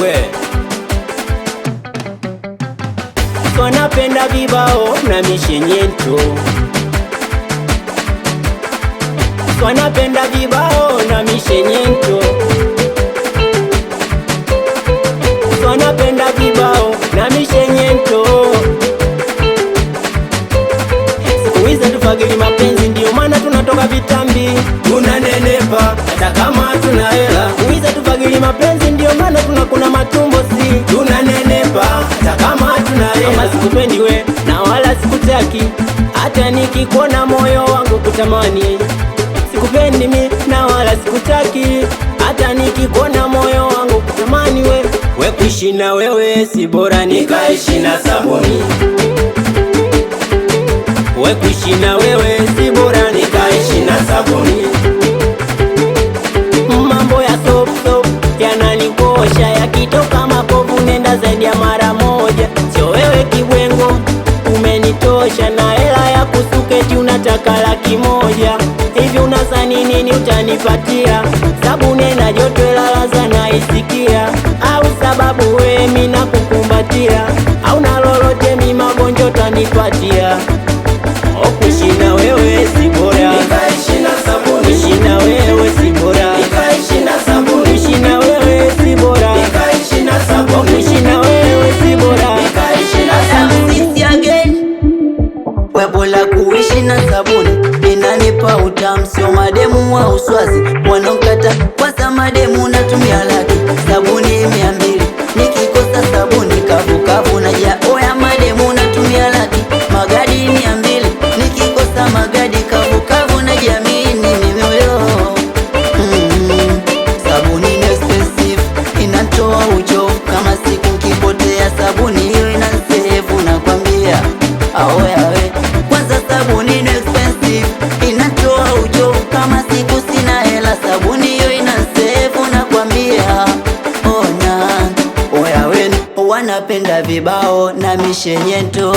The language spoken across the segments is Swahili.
we. Wanapenda vibao na mishenyento, wanapenda vibao na mishenyento, wanapenda vibao na mishenyento. Siku hizi tufagili mapenzi, ndio maana tunatoka vitambi, tunanenepa hata kama tuna hela. Siku hizi tufagili mapenzi, ndio maana tunakuna matumbo, si tunanenepa hata kama tuna hela. Kama sikupendi we na wala sikutaki, hata nikikuona moyo wangu kutamani. Sikupendi mi na wala sikutaki, hata nikikuona moyo wangu kutamani we. We kuishi na wewe si bora nikaishi na sabuni, we kuishi na wewe si bora nikaishi na sabuni. Mambo ya sop sop yananikosha, yakitoka makovu nenda zaidi ya mara moja. Sio wewe kibwengo umenitosha, na hela ya kusuketi unataka 100,000. Hivi unazani nini utanipatia? Sabuni na joto lalaza na isikia, au sababu we mina kukumbatia, au na lolote mi magonjwa utanipatia. Kuishi na wewe si bora nikaishi na sabuni, kuishi na wewe si bora nikaishi na sabuni, kuishi na wewe si bora nikaishi na sabuni, kuishi na wewe si bora nikaishi na sabuni. Sisi again we bora kuishi na sabuni, inanipa utamu, sio mademu wa uswazi wanaokata kwanza. Mademu natumia laki sabuni 200, nikikosa sabuni kavu kavu na ja. Oya mademu natumia laki magadi 200, nikikosa magadi kavu kavu na jamini mimi yo. Sabuni ni expensive, inatoa uchovu kama siku kipotea. Sabuni hiyo inasevu nakwambia, aoya we. Kwanza sabuni ni expensive, inatoa uchovu kama siku sina hela. Sabuni hiyo inasevu nakwambia. Ona oya we, wanapenda vibao na mishenyento,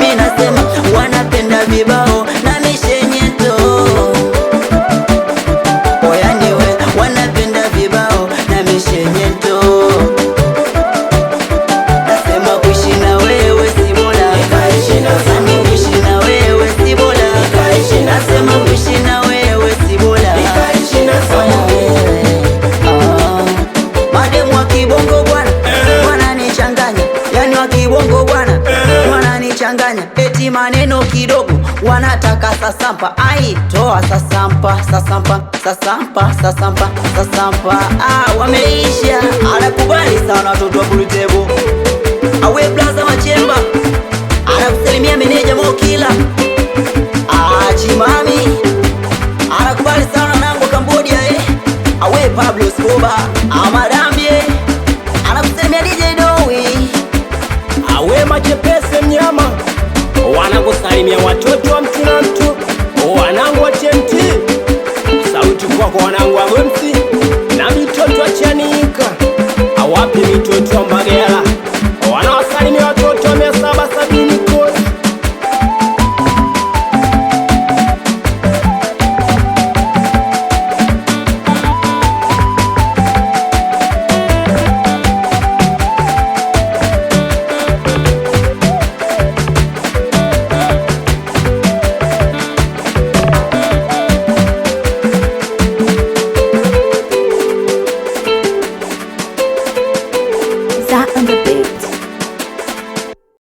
minasema wanapenda vibao na mishenyento. Oya niwe wanapenda vibao na mishenyento, nasema kuishi na wewe si bora nikaishi na sabuni, kuishi na wewe si bora nikaishi na sabuni, nasema kuishi na wewe si bora nikaishi na sabuni. Mademu wa kibongo bwana wananichanganya, yani wa kibongo bwana wananichanganya, eti maneno kidogo wanataka sasampa. Ai toa sasampa, sasampa, sasampa, sasampa, sasampa. Wameisha. Anakubali sana watoto wa Bulutebo, awe blaza machemba, anakusalimia meneja Mokila, Chimami anakubali sana nango Cambodia, awe Pablo Escobar, Amadambie anakusalimia DJ Dowi, awe Machepese mnyama, wanakusalimia watoto wa mtu na mtu, wanangu wa TMT. Sauti kwa wanangu wa MC na mitoto wa Chanika, awapi mitoto wa Mbagala, wanawasalimia watoto wa 770 kosi. That on the beat.